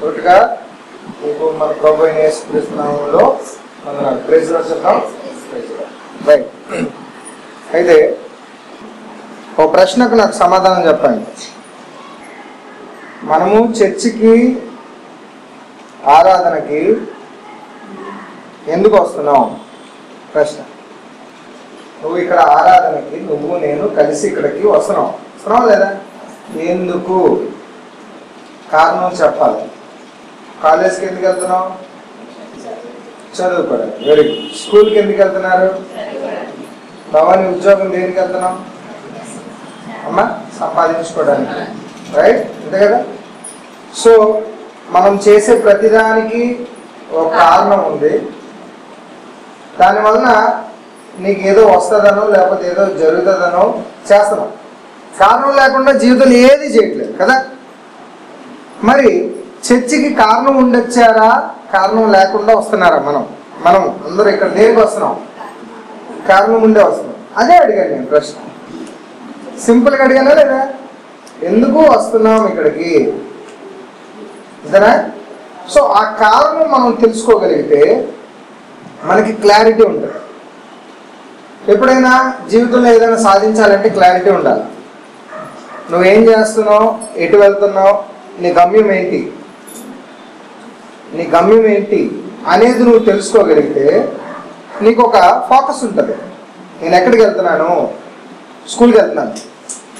ఒకటిగా మీకు మన ప్రభు అయిన యేసుక్రీస్తు నామములో వందనాలు. ప్రైజ్ లార్డ్ చెప్తాం. రైట్. అయితే ఓ ప్రశ్నకు నాకు సమాధానం చెప్పండి. మనము చర్చికి ఆరాధనకి ఎందుకు వస్తున్నాం? ప్రశ్న. నువ్వు ఇక్కడ ఆరాధనకి నువ్వు నేను కలిసి ఇక్కడికి వస్తున్నావు లేదా? ఎందుకు? కారణం చెప్పాలి. కాలేజ్కి ఎందుకు వెళ్తున్నావు? చదువుకోవడానికి. Very good. స్కూల్కి ఎందుకు వెళ్తున్నారు? భవాని ఉద్యోగం దేనికి వెళ్తున్నాం? అమ్మా సంపాదించుకోవడానికి. రైట్, అంతే కదా? సో మనం చేసే ప్రతిదానికి ఒక కారణం ఉంది. దానివలన నీకు ఏదో వస్తుందనో లేకపోతే ఏదో జరుగుతుందనో చేస్తున్నాం. కారణం లేకుండా జీవితంలో ఏది చేయట్లేదు కదా. మరి చర్చికి కారణం ఉండొచ్చారా? కారణం లేకుండా వస్తున్నారా? మనం అందరూ ఇక్కడ దేనికి వస్తున్నాం? కారణం ఉండే వస్తున్నాం. అదే అడిగాను నేను ప్రశ్న. సింపుల్గా అడిగానా లేదా? ఎందుకు వస్తున్నాం ఇక్కడికి? అంతేనా? సో ఆ కారణం మనం తెలుసుకోగలిగితే మనకి క్లారిటీ ఉంటుంది. ఎప్పుడైనా జీవితంలో ఏదైనా సాధించాలంటే క్లారిటీ ఉండాలి. నువ్వేం చేస్తున్నావు, ఎటు వెళ్తున్నావు, నీ గమ్యం ఏంటి అనేది నువ్వు తెలుసుకోగలిగితే నీకు ఒక ఫోకస్ ఉంటుంది. నేను ఎక్కడికి వెళ్తున్నాను? స్కూల్కి వెళ్తున్నాను.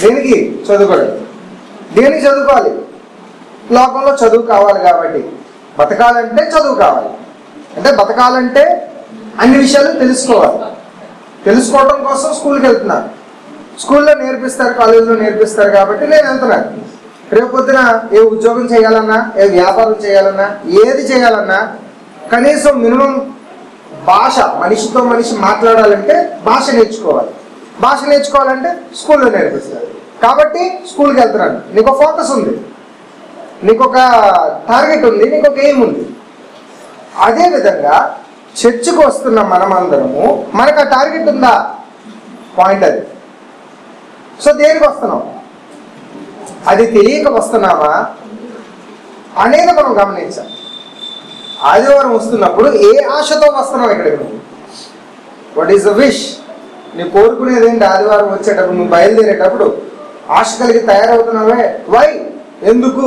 దేనికి? చదువుకోవడానికి. దేనికి చదువుకోవాలి? లోకంలో చదువు కావాలి కాబట్టి. బతకాలంటే చదువు కావాలి. అంటే బతకాలంటే అన్ని విషయాలు తెలుసుకోవాలి. తెలుసుకోవడం కోసం స్కూల్కి వెళ్తున్నాను. స్కూల్లో నేర్పిస్తారు, కాలేజీలో నేర్పిస్తారు కాబట్టి నేను వెళ్తున్నాను. రేపు పొద్దున ఏ ఉద్యోగం చేయాలన్నా, ఏ వ్యాపారం చేయాలన్నా, ఏది చేయాలన్నా కనీసం మినిమం భాష, మనిషితో మనిషి మాట్లాడాలంటే భాష నేర్చుకోవాలి. భాష నేర్చుకోవాలంటే స్కూల్లో నేర్పిస్తారు కాబట్టి స్కూల్కి వెళ్తున్నాను. నీకు ఫోకస్ ఉంది, నీకు ఒక టార్గెట్ ఉంది, నీకు ఒక ఎయిమ్ ఉంది. అదేవిధంగా చర్చికి వస్తున్న మనమందరము మనకు ఆ టార్గెట్ ఉందా? పాయింట్ అది. సో దేనికి వస్తున్నాం? అది తెలియక వస్తున్నామా అనేది మనం గమనించాలి. ఆదివారం వస్తున్నప్పుడు ఏ ఆశతో వస్తున్నావు ఇక్కడికి? నువ్వు వాట్ ఈస్ ద విష్? నీ కోరుకునేది ఏంటి? ఆదివారం వచ్చేటప్పుడు నువ్వు బయలుదేరేటప్పుడు ఆశ కలిగి తయారవుతున్నావే. వై? ఎందుకు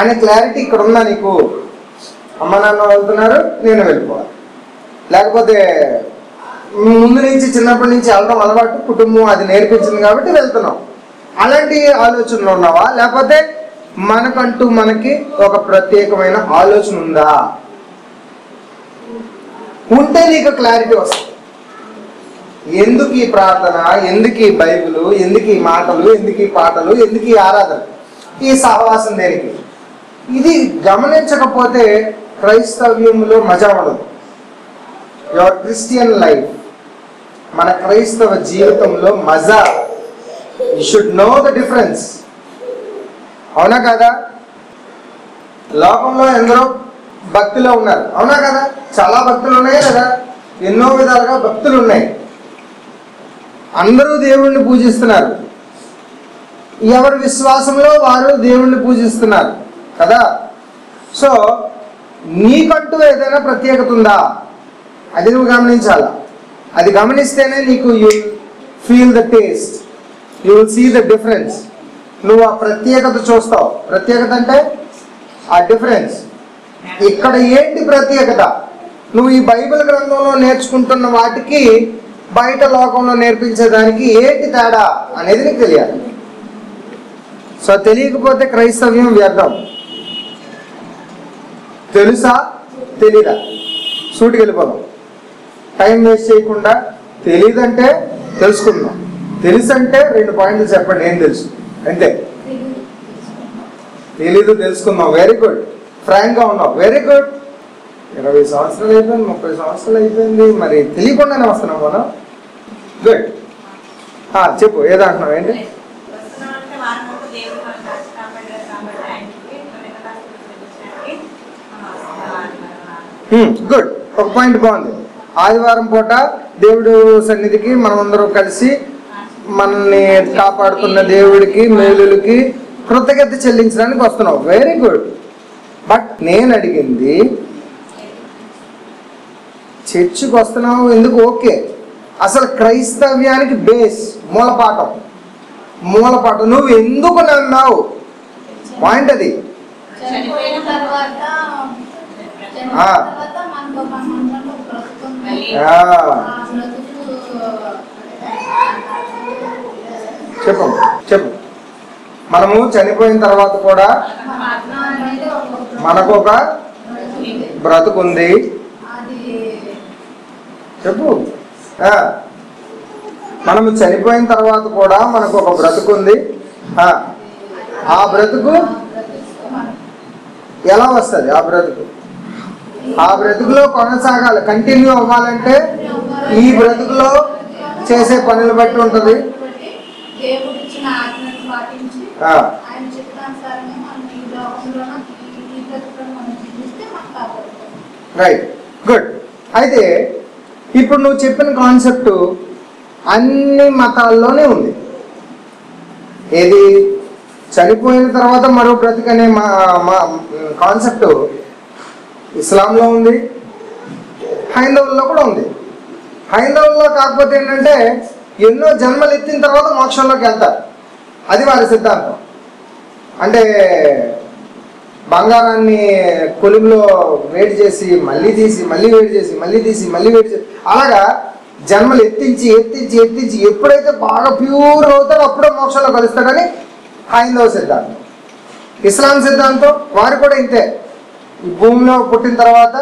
అనే క్లారిటీ ఇక్కడ ఉందా నీకు? అమ్మ నాన్న వెళ్తున్నారు, నేను వెళ్ళిపోవాలి. లేకపోతే ముందు నుంచి చిన్నప్పటి నుంచి వెళ్ళడం అలవాటు, కుటుంబం అది నేర్పించింది కాబట్టి వెళ్తున్నాం. అలాంటి ఆలోచనలు ఉన్నావా? లేకపోతే మనకంటూ మనకి ఒక ప్రత్యేకమైన ఆలోచన ఉందా? ఉంటే నీకు క్లారిటీ వస్తుంది. ఎందుకు ఈ ప్రార్థన, ఎందుకు ఈ బైబిల్, ఎందుకు ఈ మాటలు, ఎందుకు ఈ పాటలు, ఎందుకు ఈ ఆరాధన, ఈ సహవాసం దేనికి? ఇది గమనించకపోతే క్రైస్తవ్యంలో మజా ఉండదు. యువర్ క్రిస్టియన్ లైఫ్, మన క్రైస్తవ జీవితంలో మజా. You should know the difference. అవునా కదా? లోకంలో ఎందరో భక్తులు ఉన్నారు, అవునా కదా? చాలా భక్తులు ఉన్నాయి కదా, ఎన్నో విధాలుగా భక్తులు ఉన్నాయి. అందరూ దేవుణ్ణి పూజిస్తున్నారు. ఎవరి విశ్వాసంలో వారు దేవుణ్ణి పూజిస్తున్నారు కదా. సో నీకంటూ ఏదైనా ప్రత్యేకత ఉందా? అది నువ్వు గమనించాలా. అది గమనిస్తేనే నీకు you feel the taste, you will see the difference. నువ్వు ఆ ప్రత్యేకత చూస్తావు. ప్రత్యేకత అంటే ఆ డిఫరెన్స్. ఇక్కడ ఏంటి ప్రత్యేకత? నువ్వు ఈ బైబిల్ గ్రంథంలో నేర్చుకుంటున్న వాటికి బయట లోకంలో నేర్పించేదానికి ఏంటి తేడా అనేది నీకు తెలియాలి. సో తెలియకపోతే క్రైస్తవ్యం వ్యర్థం. తెలుసా తెలీదా? సూటికి వెళ్ళిపోదాం. టైం వేస్ట్ చేయకుండా తెలీదంటే తెలుసుకుందాం. తెలుసు అంటే 2 పాయింట్లు చెప్పండి. ఏం తెలుసు అంటే? తెలీదు తెలుసుకుందాం. Very good. ఫ్రాంక్గా ఉన్నావు. Very good. 20 సంవత్సరాలు అయిపోయింది, 30 సంవత్సరాలు అయిపోయింది, మరి తెలియకుండానే వస్తున్నాం మనం. గుడ్. చెప్పు, ఏదో అంటున్నావు? ఏంటి? గుడ్. ఒక పాయింట్ బాగుంది. ఆదివారం పూట దేవుడు సన్నిధికి మనమందరం కలిసి మనల్ని కాపాడుతున్న దేవుడికి, మేలులకి కృతజ్ఞత చెల్లించడానికి వస్తున్నావు. Very good. బట్ నేను అడిగింది చర్చికి వస్తున్నావు ఎందుకు, ఓకే, అసలు క్రైస్తవ్యానికి బేస్ మూలపాఠం నువ్వు ఎందుకు నమ్మావు పాయింట్ అది. చెప్పు చెప్పు. మనము చనిపోయిన తర్వాత కూడా మనకు ఒక బ్రతుకుంది. చెప్పు. మనము చనిపోయిన తర్వాత కూడా మనకు ఒక బ్రతుకుంది. ఆ బ్రతుకు ఎలా వస్తుంది? ఆ బ్రతుకులో కొనసాగాలి, కంటిన్యూ అవ్వాలంటే ఈ బ్రతుకులో చేసే పనులు బట్టి ఉంటుంది. Right, good. అయితే ఇప్పుడు నువ్వు చెప్పిన కాన్సెప్ట్ అన్ని మతాల్లోనే ఉంది. ఏది? చనిపోయిన తర్వాత మరో బ్రతుకు అనే కాన్సెప్ట్ ఇస్లాంలో ఉంది, హైందవుల్లో కూడా ఉంది. హైందవుల్లో కాకపోతే ఏంటంటే ఎన్నో జన్మలు ఎత్తిన తర్వాత మోక్షంలోకి వెళ్తారు, అది వారి సిద్ధాంతం. అంటే బంగారాన్ని కొలుములో వేడి చేసి మళ్ళీ తీసి మళ్ళీ వేడి చేసి మళ్ళీ తీసి మళ్ళీ వేడి చేసి అలాగా జన్మలు ఎత్తించి ఎత్తించి ఎత్తించి ఎప్పుడైతే బాగా ప్యూర్ అవుతాడో అప్పుడే మోక్షంలో కలుస్తాడని హైందవ సిద్ధాంతం. ఇస్లాం సిద్ధాంతం వారు కూడా ఇంతే. ఈ భూమిలో పుట్టిన తర్వాత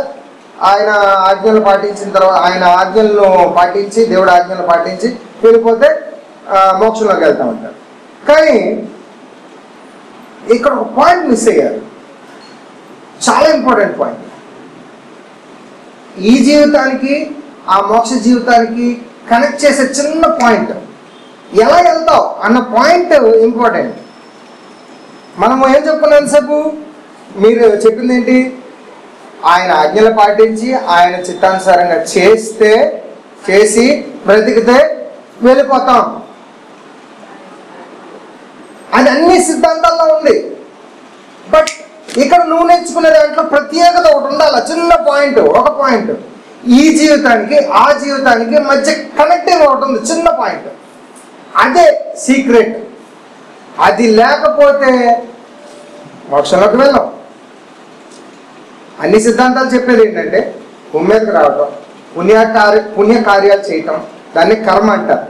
ఆయన ఆజ్ఞలు పాటించిన తర్వాత ఆయన ఆజ్ఞలను పాటించి దేవుడి ఆజ్ఞలు పాటించి వెళ్ళిపోతే మోక్షంలోకి వెళ్తా ఉంటారు. కానీ ఇక్కడ ఒక పాయింట్ మిస్ అయ్యారు, చాలా ఇంపార్టెంట్ పాయింట్. ఈ జీవితానికి ఆ మోక్ష జీవితానికి కనెక్ట్ చేసే చిన్న పాయింట్, ఎలా వెళ్తావు అన్న పాయింట్ ఇంపార్టెంట్. మనము ఏం చెప్పుకున్నాం సేపు? మీరు చెప్పింది ఏంటి? ఆయన ఆజ్ఞలు పాటించి ఆయన చిత్తానుసారంగా చేసి బ్రతికితే వెళ్ళిపోతాం. అది అన్ని సిద్ధాంతాల్లో ఉంది. బట్ ఇక్కడ నువ్వు నేర్చుకునే దాంట్లో ప్రత్యేకత ఒకటి ఉండాలి, చిన్న పాయింట్, ఒక పాయింట్. ఈ జీవితానికి ఆ జీవితానికి మధ్య కనెక్టింగ్ ఒకటి ఉంది, చిన్న పాయింట్. అదే సీక్రెట్. అది లేకపోతే మోక్షంలోకి వెళ్ళాం. అన్ని సిద్ధాంతాలు చెప్పేది ఏంటంటే భూమి మీదకి రావటం, పుణ్య కార్యాలు చేయటం, దాన్ని కర్మ అంటారు.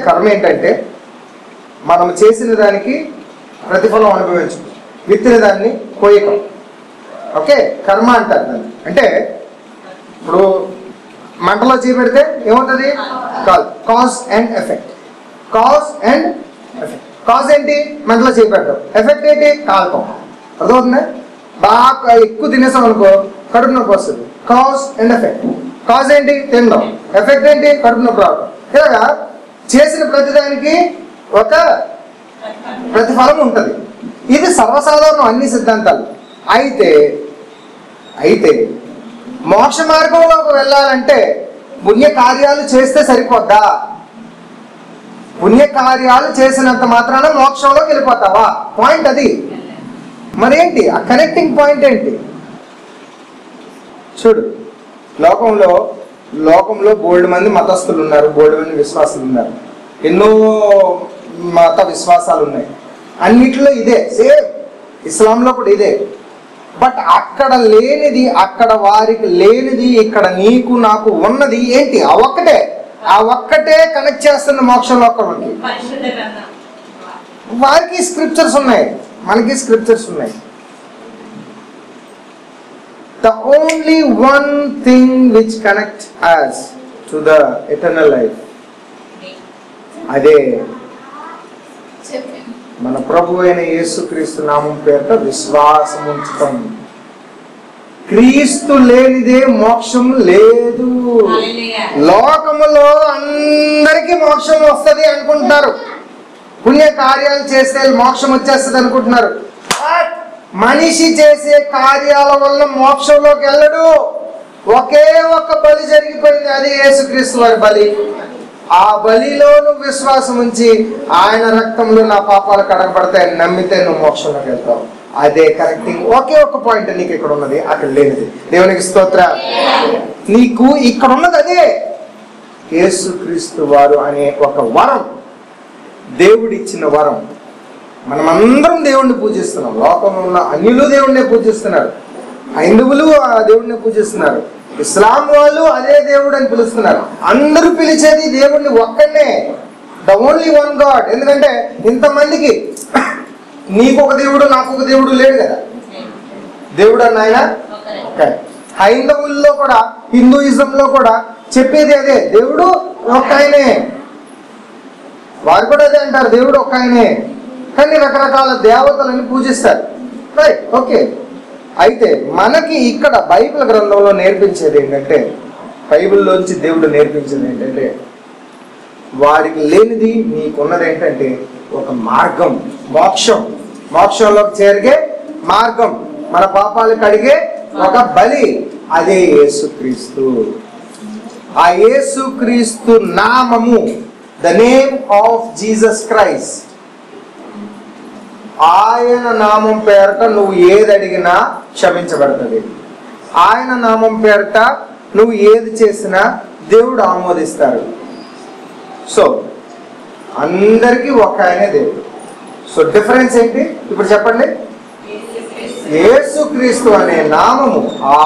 కర్మ ఏంటంటే మనం చేసిన దానికి ప్రతిఫలం అనుభవించడం, విత్తిన దాన్ని కోయకం. ఓకే, కర్మ అంటారు దాన్ని. అంటే ఇప్పుడు మంటలో చేపెడితే ఏమవుతుంది? Cause and effect. కాజ్ ఏంటి? మంటలో చేపెట్టడం. ఎఫెక్ట్ ఏంటి? కాల్పం. అర్థమవుతుందా? బాగా ఎక్కువ తినేసాం అనుకో కడుపు నొప్పి వస్తుంది. Cause and effect. కాజ్ ఏంటి? తినడం. ఎఫెక్ట్ ఏంటి? కడుపు నొప్పి రావడం. ఇలాగా చేసిన ప్రతిదానికి ఒక ప్రతిఫలం ఉంటుంది. ఇది సర్వసాధారణం అన్ని సిద్ధాంతాలు. అయితే మోక్ష మార్గంలోకి వెళ్ళాలంటే పుణ్య కార్యాలు చేస్తే సరిపోద్దా? పుణ్య కార్యాలు చేసినంత మాత్రాన మోక్షంలోకి వెళ్ళిపోతావా? పాయింట్ అది. మరేంటి ఆ కనెక్టింగ్ పాయింట్ ఏంటి? చూడు, లోకంలో బోల్డ్ మంది మతస్థులు ఉన్నారు, బోల్డ్ మంది విశ్వాసులు ఉన్నారు, ఎన్నో మత విశ్వాసాలు ఉన్నాయి. అన్నిట్లో ఇదే సేమ్, ఇస్లాంలో కూడా ఇదే. బట్ అక్కడ లేనిది, అక్కడ వారికి లేనిది ఇక్కడ నీకు నాకు ఉన్నది ఏంటి? ఆ ఒక్కటే కనెక్ట్ చేస్తున్న మోక్షంలోకి. వారికి స్క్రిప్చర్స్ ఉన్నాయి, మనకి స్క్రిప్చర్స్ ఉన్నాయి. The only one thing which connects us to the eternal life, అదే మన ప్రభు అయిన యేసుక్రీస్తు నామం పేరిట విశ్వాసం ఉంచుతాం. క్రీస్తు లేనిదే మోక్షం లేదు. లోకములో అందరికీ మోక్షం వస్తుంది అనుకుంటున్నారు, పుణ్య కార్యాలు చేస్తే మోక్షం వచ్చేస్తుంది అనుకుంటున్నారు. మనిషి చేసే కార్యాల వల్ల మోక్షంలోకి వెళ్ళడు. ఒకే ఒక్క బలి జరిగిపోయింది, అది యేసుక్రీస్తు వారి బలి. ఆ బలిలో నువ్వు విశ్వాసం ఉంచి ఆయన రక్తంలో నా పాపాలు కడగబడతాయని నమ్మితే నువ్వు మోక్షంలోకి వెళ్తావు. అదే కరెక్టింగ్. ఒకే ఒక పాయింట్ నీకు ఇక్కడ ఉన్నది, అక్కడ లేనిది. దేవునికి స్తోత్ర. నీకు ఇక్కడ ఉన్నది అదే, యేసుక్రీస్తు వారు అనే ఒక వరం, దేవుడిచ్చిన వరం. మనమందరం దేవుణ్ణి పూజిస్తున్నాం. లోకంలో ఉన్న అన్యులు దేవుణ్ణి పూజిస్తున్నారు, హైందవులు ఆ దేవుడిని పూజిస్తున్నారు, ఇస్లాం వాళ్ళు అదే దేవుడు అని పిలుస్తున్నారు. అందరూ పిలిచేది దేవుడిని ఒక్కడే, ద ఓన్లీ వన్ గాడ్. ఎందుకంటే ఇంతమందికి నీకు ఒక దేవుడు నాకు ఒక దేవుడు లేడు కదా, దేవుడు అన్న ఆయన ఒక్కడే. హైందవుల్లో కూడా, హిందూయిజంలో కూడా చెప్పేది అదే, దేవుడు ఒక్క ఆయనే. వారు కూడా అదే అంటారు, దేవుడు ఒక్క ఆయనే. కానీ రకరకాల దేవతలని పూజిస్తారు. Right, okay. అయితే మనకి ఇక్కడ బైబిల్ గ్రంథంలో నేర్పించేది ఏంటంటే, బైబిల్లోంచి దేవుడు నేర్పించేది ఏంటంటే, వారికి లేనిది నీకున్నది ఏంటంటే ఒక మార్గం, మోక్షం. మోక్షంలోకి చేరిగే మార్గం, మన పాపాలు కడిగే ఒక బలి, అదే యేసుక్రీస్తు. ఆ యేసుక్రీస్తు నామము, the name of Jesus Christ. ఆయన నామం పేరట నువ్వు ఏది అడిగినా క్షమించబడుతుంది. ఆయన నామం పేరట నువ్వు ఏది చేసినా దేవుడు ఆమోదిస్తారు. సో అందరికీ ఒక ఆయనే దేవుడు. సో డిఫరెన్స్ ఏంటి ఇప్పుడు చెప్పండి? యేసుక్రీస్తు అనే నామము, ఆ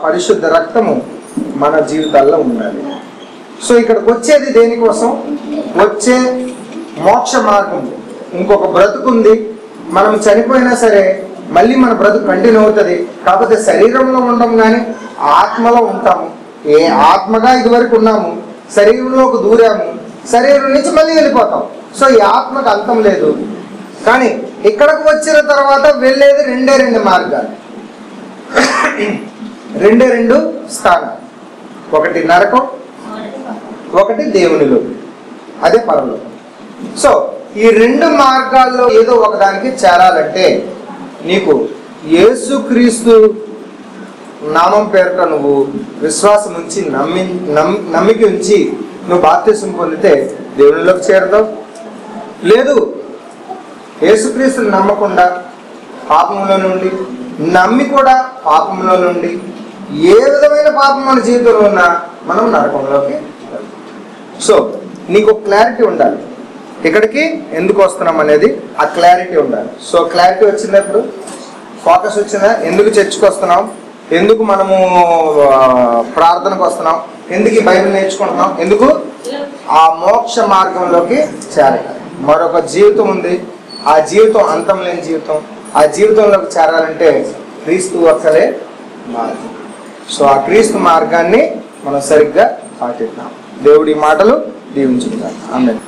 పరిశుద్ధ రక్తము మన జీవితాల్లో ఉండాలి. సో ఇక్కడికి వచ్చేది దేనికోసం? వచ్చే మోక్ష మార్గం. ఇంకొక బ్రతుకుంది, మనం చనిపోయినా సరే మళ్ళీ మన బ్రతుకు కంటిన్యూ అవుతుంది. కాకపోతే శరీరంలో ఉండం కానీ ఆత్మలో ఉంటాము. ఏ ఆత్మగా ఇదివరకు ఉన్నాము, శరీరంలోకి దూరాము, శరీరం నుంచి మళ్ళీ వెళ్ళిపోతాం. సో ఈ ఆత్మకు అంతం లేదు. కానీ ఇక్కడికి వచ్చిన తర్వాత వెళ్ళేది రెండు మార్గాలు, రెండు స్థానాలు. ఒకటి నరకం, ఒకటి దేవునిలో, అదే పరలోకం. సో ఈ రెండు మార్గాల్లో ఏదో ఒకదానికి చేరాలంటే నీకు యేసుక్రీస్తు నామం పేరుట నువ్వు విశ్వాసం ఉంచి నమ్మిక ఉంచి నువ్వు బాప్తిసం పొందితే దేవునిలోకి చేరదావు. లేదు, యేసుక్రీస్తుని నమ్మకుండా పాపంలో నుండి, నమ్మి కూడా పాపంలో నుండి, ఏ విధమైన పాపం మన జీవితంలో ఉన్నా మనం నరకంలోకి. సో నీకు క్లారిటీ ఉండాలి, ఇక్కడికి ఎందుకు వస్తున్నాం అనేది ఆ క్లారిటీ ఉండాలి. సో క్లారిటీ వచ్చినప్పుడు ఫోకస్ వచ్చిందా? ఎందుకు చర్చికి వస్తున్నాం, ఎందుకు మనము ప్రార్థనకు వస్తున్నాం, ఎందుకు ఈ బైబిల్ నేర్చుకుంటున్నాం, ఎందుకు? ఆ మోక్ష మార్గంలోకి చేరాలి. మరొక జీవితం ఉంది, ఆ జీవితం అంతం లేని జీవితం. ఆ జీవితంలోకి చేరాలంటే క్రీస్తు ఒక్కలే మార్గం. సో ఆ క్రీస్తు మార్గాన్ని మనం సరిగ్గా పాటిద్దాం. దేవుడి మాటలు దీవించుకుంటాం. ఆమేన్.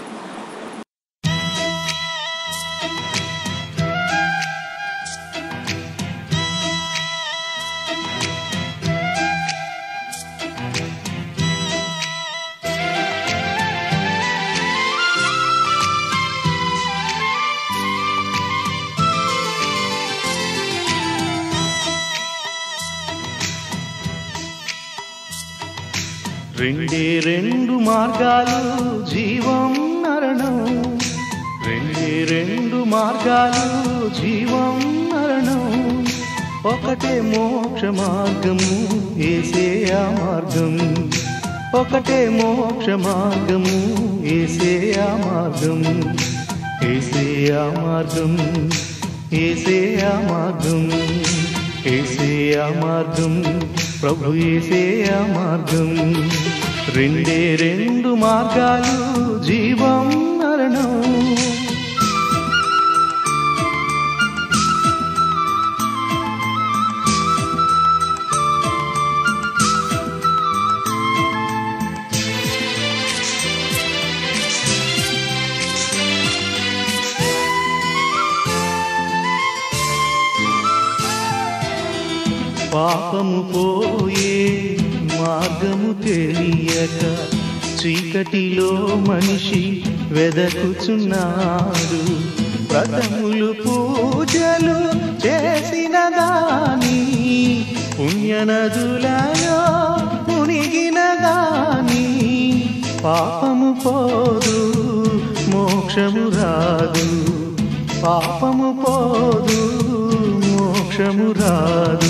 రెండు మార్గాలు జీవం మరణం, రెండు మార్గాలు జీవం మరణం. ఒకటే మోక్ష మార్గము యేసయ్య మార్గం, ఒకటే మోక్ష మార్గము యేసయ్య మార్గం, యేసయ్య మార్గం, యేసయ్య మార్గం, యేసయ్య మార్గం, ప్రభు యేసయ్య మార్గం. రెండు మార్గాలు జీవం మరణం. పాపము పోయే మార్గము తెలియక చీకటిలో మనిషి వెదకుచున్నాడు. వ్రతములు పూజలు చేసిన దాని, పుణ్యనదులలో మునిగిన దాని, పాపము పోదు మోక్షము రాదు, పాపము పోదు మోక్షము రాదు.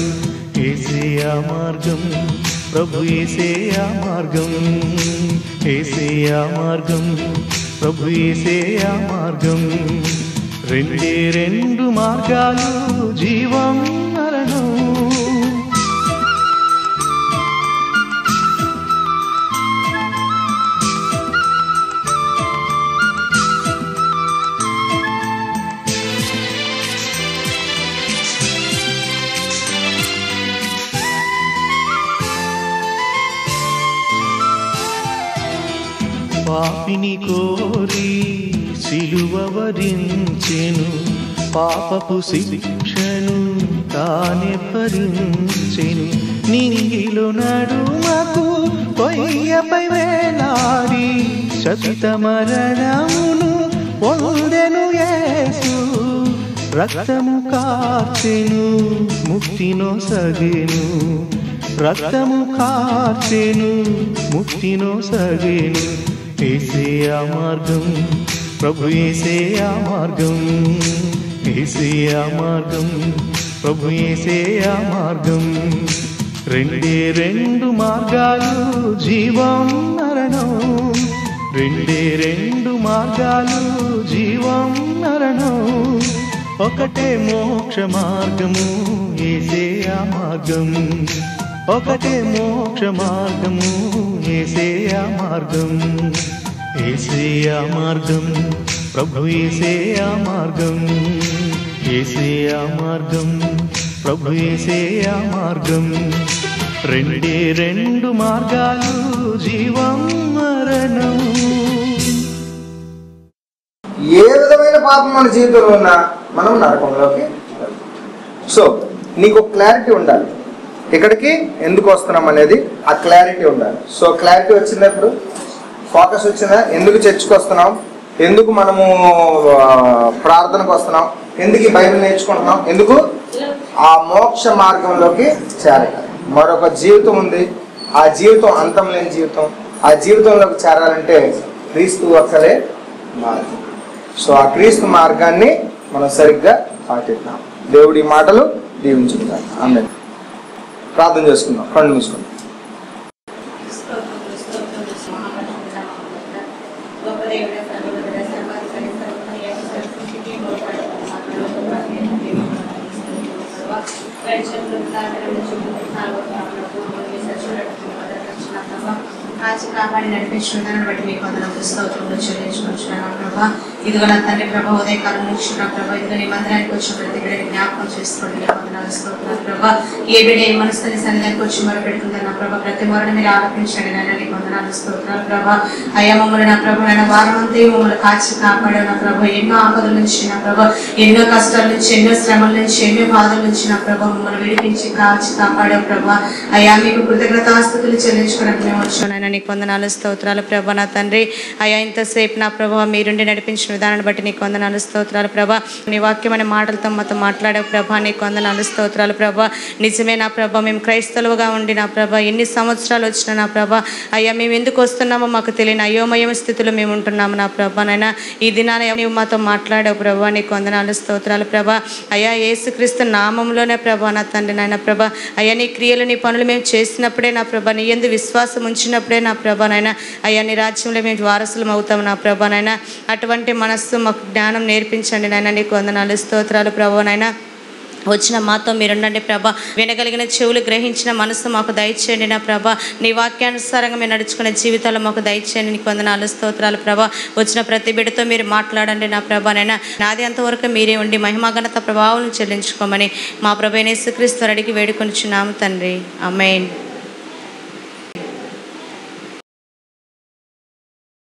యేసయ్యా మార్గం, ప్రభు యేసయ్యా మార్గం, యేసయ్యా మార్గం, ప్రభు యేసయ్యా మార్గం. రెండే రెండు మార్గాలు, జీవం మరణం. పాపిని కోరి సిలువ వరించెను, పాపపు శిక్షను తానే భరించెను. నింగిలో నడుమకు కొయ్యపై వేలాడి శపిత మరణమును పొందెను యేసు. రక్తము కార్చెను, ముక్తినో సగెను, రక్తము కార్చెను, ముక్తినో సగెను. యేసయ్యా మార్గం, ప్రభు యేసయ్యా మార్గం, యేసయ్యా మార్గం, ప్రభు యేసయ్యా మార్గం. రెండే రెండు మార్గాలు, జీవం మరణం. రెండే రెండు మార్గాలు, జీవం మరణం. ఒకటే మోక్ష మార్గము, యేసయ్యా మార్గం. ఒకటే మోక్ష మార్గము, యేసయ్యా మార్గం. యేసయ్యా మార్గం, ప్రభు యేసయ్యా మార్గం, యేసయ్యా మార్గం, ప్రభు యేసయ్యా మార్గం. రెండే రెండు మార్గాలు, జీవం మరణం. ఏ విధమైన పాపం మన జీవితంలో ఉన్నా మనం నరకంలోకి. సో నీకు క్లారిటీ ఉండాలి, ఇక్కడికి ఎందుకు వస్తున్నాం అనేది ఆ క్లారిటీ ఉండాలి. సో క్లారిటీ వచ్చినప్పుడు ఫోకస్ వచ్చిందా, ఎందుకు చర్చికి వస్తున్నాం, ఎందుకు మనము ప్రార్థనకు వస్తున్నాం, ఎందుకు ఈ బైబిల్ నేర్చుకుంటున్నాం, ఎందుకు ఆ మోక్ష మార్గంలోకి చేరాలి. మరొక జీవితం ఉంది, ఆ జీవితం అంతం లేని జీవితం. ఆ జీవితంలోకి చేరాలంటే క్రీస్తు ఒక్కలే మార్గం. సో ఆ క్రీస్తు మార్గాన్ని మనం సరిగ్గా పాటిద్దాం. దేవుడి మాటలు దీవించుకుంటాం. ఆమేన్. ప్రార్థన చేసుకుందాం, కళ్ళు మూసుకుందాం. కాపాడి నడిపించిన దాన్ని బట్టి మీకు వందనాలు స్తోత్రములు చెల్లించుకుంటున్నాను ప్రభా. ఇదిగో నా తండ్రి ప్రభా, ఉదయకాలం నుంచి నా ప్రభా, ఇదిగో నీ మందిరానికి వచ్చిన ప్రతి బిడ్డని జ్ఞాపకం చేసుకోండి. మీకు వందనాలు స్తోత్రాలు ప్రభా. ఏ బిడ్డ ఏ మనసుని సన్నిధానికి వచ్చి మొరపెడుతుందని నా ప్రభా, ప్రతి మొరని మీరు ఆలపించండి. నాయన నీకు వందనాలు స్తోత్రాలు ప్రభా. అయ్యా మమ్మల్ని నా ప్రభా, నాయన వారం అంతా మమ్మల్ని కాచి కాపాడావు నా ప్రభా. ఎన్నో ఆపదల నుంచి నా ప్రభా, ఎన్నో కష్టాల నుంచి, ఎన్నో శ్రమల నుంచి, ఎన్నో బాధల నుంచి నా ప్రభా మమ్మల్ని విడిపించి కాచి కాపాడావు ప్రభా. అయ్యా మీకు కృతజ్ఞతాస్తుతులు చెల్లించుకోవడానికి మేము వచ్చాను. నీకు వందనాలు స్తోత్రాలు ప్రభా. నా తండ్రి అయ్యా ఇంతసేపు నా ప్రభా మీరుండి నడిపించిన విధానాన్ని బట్టి నీకు వందనాలు స్తోత్రాలు ప్రభా. నీ వాక్యం అనే మాటలతో మాతో మాట్లాడావు ప్రభా. నీకు వందనాలు స్తోత్రాలు ప్రభా. నిజమే నా ప్రభా, మేము క్రైస్తవులుగా ఉండి నా ప్రభా ఎన్ని సంవత్సరాలు వచ్చినా నా ప్రభా అయ్యా మేము ఎందుకు వస్తున్నామో మాకు తెలియని అయోమయ స్థితిలో మేము ఉంటున్నాము నా ప్రభా. నైనా ఈ దినాన నీవు మాతో మాట్లాడావు ప్రభా. నీకు వందనాలు స్తోత్రాలు ప్రభా. అయ్యా యేసుక్రీస్తు నామంలోనే ప్రభా నా తండ్రి నాయన ప్రభా అయ్యా నీ క్రియలు నీ పనులు మేము చేసినప్పుడే నా ప్రభా, నీ యందు విశ్వాసం ఉంచినప్పుడే నా ప్రభా నాయన అయ్యా నీ రాజ్యంలో మేము వారసులం అవుతాం నా ప్రభా నాయన. అటువంటి మనస్సు మాకు జ్ఞానం నేర్పించండి నాయన. నీకు వందనాలు స్తోత్రాలు ప్రభా నాయన. వచ్చిన మాతో మీరుండండి ప్రభా. వినగలిగిన చెవులు గ్రహించిన మనసు మాకు దయచేయండి నా ప్రభా. నీ వాక్యానుసారంగా మేము నడుచుకునే జీవితాలు మాకు దయచేయండి. నీకు వందనాలు స్తోత్రాలు ప్రభా. వచ్చిన ప్రతి బిడ్డతో మీరు మాట్లాడండి నా ప్రభా నైనా. నాది అంతవరకు మీరే ఉండి మహిమాఘనత ప్రభావం చెల్లించుకోమని మా ప్రభు యేసుక్రీస్తు అడిగి వేడుకొనిచున్నాము తండ్రి. ఆమేన్.